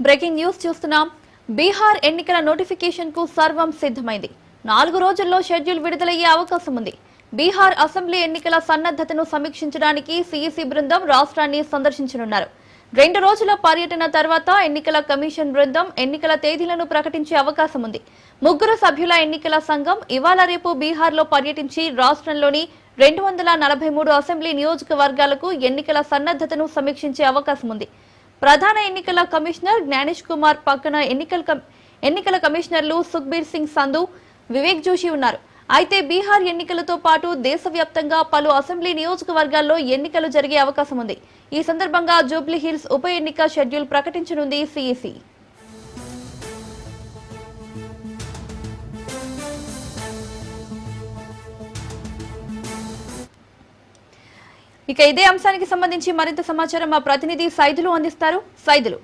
Breaking news చూస్తున్నాం. బీహార్ ఎన్నికల notification కు సర్వం సిద్ధమైంది. 4 రోజుల్లో షెడ్యూల్ విడుదలయ్యే అవకాశం ఉంది. బీహార్ అసెంబ్లీ ఎన్నికల సన్నద్ధతను సమీక్షించడానికి సిఈసి బృందం రాష్ట్రాన్ని సందర్శించనున్నారు. 2 రోజుల పర్యటన తర్వాత ఎన్నికల కమిషన్ బృందం ఎన్నికల తేదీలను ప్రకటించే అవకాశం ఉంది. 3 సభ్యుల ఎన్నికల సంఘం ఇవాళ రేపు బీహార్లో పర్యటించి రాష్ట్రంలోని 243 అసెంబ్లీ నియోజకవర్గాలకు ఎన్నికల సన్నద్ధతను సమీక్షించే అవకాశం ఉంది. ప్రధాన ఎన్నికల కమిషనర్ జ్ఞానేష్ కుమార్ పక్కన ఎన్నికల కమిషనర్లు సుఖ్బీర్ సింగ్ సంధు, వివేక్ జోషి ఉన్నారు. అయితే బీహార్ ఎన్నికలతో పాటు దేశవ్యాప్తంగా పలు అసెంబ్లీ నియోజకవర్గాల్లో ఎన్నికలు జరిగే అవకాశం ఉంది. ఈ సందర్భంగా జూబ్లీ హిల్స్ ఉప ఎన్నిక షెడ్యూల్ ప్రకటించనుంది సిఈసి. ఇక ఇదే అంశానికి సంబంధించి మరింత సమాచారం మా ప్రతినిధి సైదులు అందిస్తారు. సైదులు.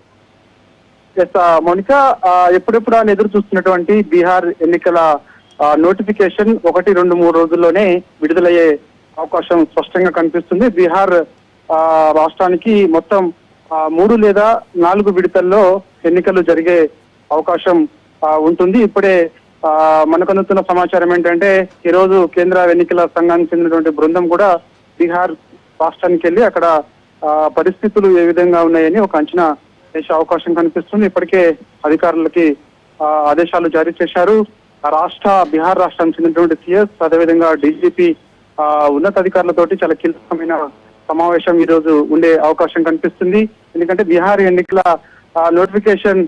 మోనికా, ఎప్పుడెప్పుడు అని ఎదురు చూస్తున్నటువంటి బీహార్ ఎన్నికల నోటిఫికేషన్ 1, 2, 3 రోజుల్లోనే విడుదలయ్యే అవకాశం స్పష్టంగా కనిపిస్తుంది. బీహార్ రాష్ట్రానికి మొత్తం 3 లేదా 4 విడతల్లో ఎన్నికలు జరిగే అవకాశం ఉంటుంది. ఇప్పుడే మనకు అందుతున్న సమాచారం ఏంటంటే ఈ రోజు కేంద్ర ఎన్నికల సంఘానికి చెందినటువంటి బృందం కూడా బీహార్ రాష్ట్రానికి వెళ్ళి అక్కడ పరిస్థితులు ఏ విధంగా ఉన్నాయని ఒక అంచనా వేసే అవకాశం కనిపిస్తుంది. ఇప్పటికే అధికారులకి ఆదేశాలు జారీ చేశారు. బీహార్ రాష్ట్రానికి చెందినటువంటి సిఎస్, అదేవిధంగా డీజీపీ ఉన్నతాధికారులతోటి చాలా కీలకమైన సమావేశం ఈ రోజు ఉండే అవకాశం కనిపిస్తుంది. ఎందుకంటే బీహార్ ఎన్నికల నోటిఫికేషన్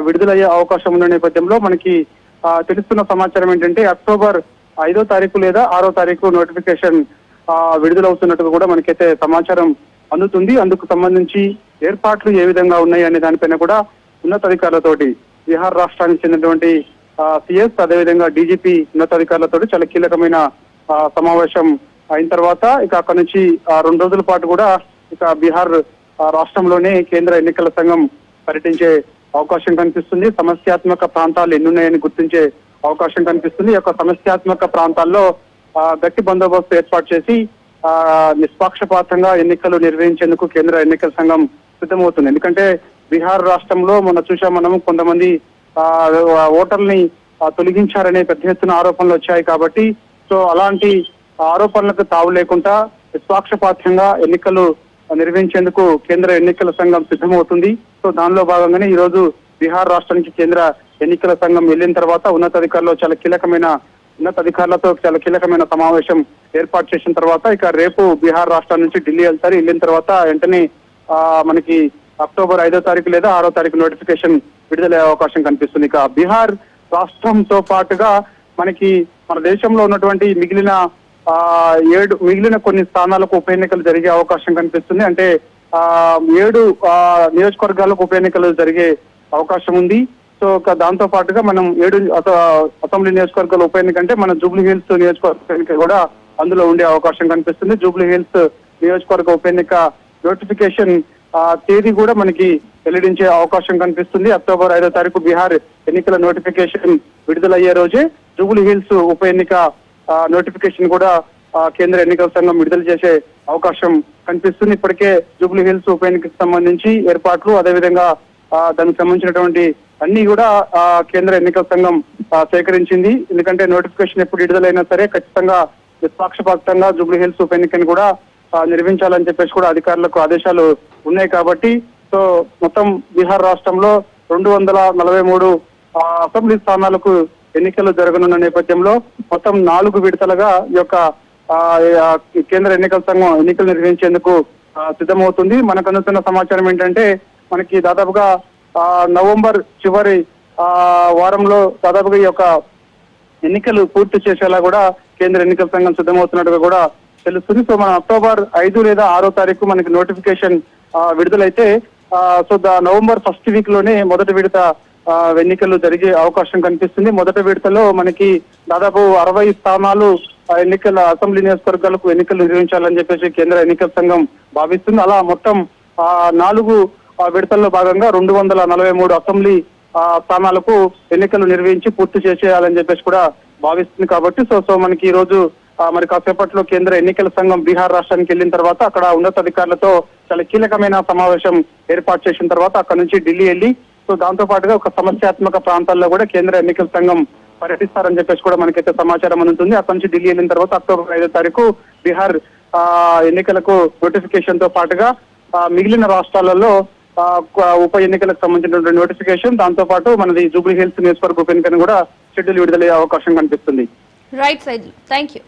విడుదలయ్యే అవకాశం ఉన్న నేపథ్యంలో మనకి తెలుస్తున్న సమాచారం ఏంటంటే అక్టోబర్ 5వ తారీఖు లేదా 6వ తారీఖు నోటిఫికేషన్ విడుదలవుతున్నట్టుగా కూడా మనకైతే సమాచారం అందుతుంది. అందుకు సంబంధించి ఏర్పాట్లు ఏ విధంగా ఉన్నాయి అనే దానిపైన కూడా ఉన్నతాధికారులతోటి బీహార్ రాష్ట్రానికి చెందినటువంటి సిఎస్, అదేవిధంగా డీజీపీ ఉన్నతాధికారులతో చాలా కీలకమైన సమావేశం అయిన తర్వాత ఇక అక్కడ నుంచి 2 రోజుల పాటు కూడా ఇక బీహార్ రాష్ట్రంలోనే కేంద్ర ఎన్నికల సంఘం పర్యటించే అవకాశం కనిపిస్తుంది. సమస్యాత్మక ప్రాంతాలు ఎన్నున్నాయని గుర్తించే అవకాశం కనిపిస్తుంది. ఈ యొక్క సమస్యాత్మక ప్రాంతాల్లో గట్టి బందోబస్తు ఏర్పాటు చేసి నిష్పాక్షపాతంగా ఎన్నికలు నిర్వహించేందుకు కేంద్ర ఎన్నికల సంఘం సిద్ధమవుతుంది. ఎందుకంటే బీహార్ రాష్ట్రంలో మనం కొంతమంది ఓటర్లని తొలగించారనే పెద్ద ఎత్తున ఆరోపణలు వచ్చాయి. కాబట్టి సో అలాంటి ఆరోపణలకు తావు లేకుండా నిష్పాక్షపాతంగా ఎన్నికలు నిర్వహించేందుకు కేంద్ర ఎన్నికల సంఘం సిద్ధమవుతుంది. సో దానిలో భాగంగానే ఈ రోజు బీహార్ రాష్ట్రానికి కేంద్ర ఎన్నికల సంఘం వెళ్ళిన తర్వాత ఉన్నతాధికారులతో చాలా కీలకమైన సమావేశం ఏర్పాటు చేసిన తర్వాత ఇక రేపు బీహార్ రాష్ట్రం నుంచి ఢిల్లీ వెళ్తారు. వెళ్ళిన తర్వాత వెంటనే మనకి అక్టోబర్ 5వ తారీఖు లేదా 6వ తారీఖు నోటిఫికేషన్ విడుదలయ్యే అవకాశం కనిపిస్తుంది. ఇక బీహార్ రాష్ట్రంతో పాటుగా మనకి మన దేశంలో ఉన్నటువంటి మిగిలిన కొన్ని స్థానాలకు ఉప ఎన్నికలు జరిగే అవకాశం కనిపిస్తుంది. అంటే 7 నియోజకవర్గాలకు ఉప ఎన్నికలు జరిగే అవకాశం ఉంది. సో దాంతో పాటుగా మనం 7 అసెంబ్లీ నియోజకవర్గాల ఉప ఎన్నిక అంటే మన జూబ్లీ హిల్స్ నియోజకవర్గ ఎన్నిక కూడా అందులో ఉండే అవకాశం కనిపిస్తుంది. జూబ్లీ హిల్స్ నియోజకవర్గ ఉప ఎన్నిక నోటిఫికేషన్ తేదీ కూడా మనకి వెల్లడించే అవకాశం కనిపిస్తుంది. అక్టోబర్ 5వ తారీఖు బీహార్ ఎన్నికల నోటిఫికేషన్ విడుదలయ్యే రోజే జూబ్లీ హిల్స్ ఉప ఎన్నిక నోటిఫికేషన్ కూడా కేంద్ర ఎన్నికల సంఘం విడుదల చేసే అవకాశం కనిపిస్తుంది. ఇప్పటికే జూబ్లీ హిల్స్ ఉప ఎన్నికకు సంబంధించి ఏర్పాట్లు, అదేవిధంగా దానికి సంబంధించినటువంటి అన్ని కూడా కేంద్ర ఎన్నికల సంఘం సేకరించింది. ఎందుకంటే నోటిఫికేషన్ ఎప్పుడు విడుదలైనా సరే ఖచ్చితంగా నిష్పాక్షపాతంగా జూబ్లీ హిల్స్ ఉప ఎన్నికను కూడా నిర్వహించాలని చెప్పేసి కూడా అధికారులకు ఆదేశాలు ఉన్నాయి. కాబట్టి సో మొత్తం బీహార్ రాష్ట్రంలో 243 అసెంబ్లీ స్థానాలకు ఎన్నికలు జరగనున్న నేపథ్యంలో మొత్తం 4 విడతలుగా ఈ యొక్క కేంద్ర ఎన్నికల సంఘం ఎన్నికలు నిర్వహించేందుకు సిద్ధమవుతుంది. మనకు అందుతున్న సమాచారం ఏంటంటే మనకి దాదాపుగా నవంబర్ చివరి వారంలో దాదాపుగా ఈ యొక్క ఎన్నికలు పూర్తి చేసేలా కూడా కేంద్ర ఎన్నికల సంఘం సిద్ధమవుతున్నట్టుగా కూడా తెలుస్తుంది. సో మన అక్టోబర్ 5 లేదా 6వ తారీఖు మనకి నోటిఫికేషన్ విడుదలైతే సో నవంబర్ 1st వీక్ లోనే మొదటి విడత ఎన్నికలు జరిగే అవకాశం కనిపిస్తుంది. మొదటి విడతలో మనకి దాదాపు 60 స్థానాలు ఎన్నికల అసెంబ్లీ నియోజకవర్గాలకు ఎన్నికలు నిర్వహించాలని చెప్పేసి కేంద్ర ఎన్నికల సంఘం భావిస్తుంది. అలా మొత్తం 4 విడతల్లో భాగంగా 243 అసెంబ్లీ స్థానాలకు ఎన్నికలు నిర్వహించి పూర్తి చేసేయాలని చెప్పేసి కూడా భావిస్తుంది. కాబట్టి సో మనకి ఈ రోజు మరి కాసేపట్లో కేంద్ర ఎన్నికల సంఘం బీహార్ రాష్ట్రానికి వెళ్ళిన తర్వాత అక్కడ ఉన్నతాధికారులతో చాలా కీలకమైన సమావేశం ఏర్పాటు చేసిన తర్వాత అక్కడ నుంచి ఢిల్లీ వెళ్ళి సో దాంతో పాటుగా ఒక సమస్యాత్మక ప్రాంతాల్లో కూడా కేంద్ర ఎన్నికల సంఘం పర్యటిస్తారని చెప్పేసి కూడా మనకైతే సమాచారం అందుతుంది. అక్కడి నుంచి ఢిల్లీ వెళ్ళిన తర్వాత అక్టోబర్ 5వ తారీఖు బీహార్ ఎన్నికలకు నోటిఫికేషన్ తో పాటుగా మిగిలిన రాష్ట్రాలలో ఉప ఎన్నికలకు సంబంధించినటువంటి నోటిఫికేషన్, దాంతో పాటు మనది జూబ్లీ హిల్స్ నియోజకవర్గ ఉప ఎన్నికను కూడా షెడ్యూల్ విడుదలయ్యే అవకాశం కనిపిస్తుంది. Right side, thank you.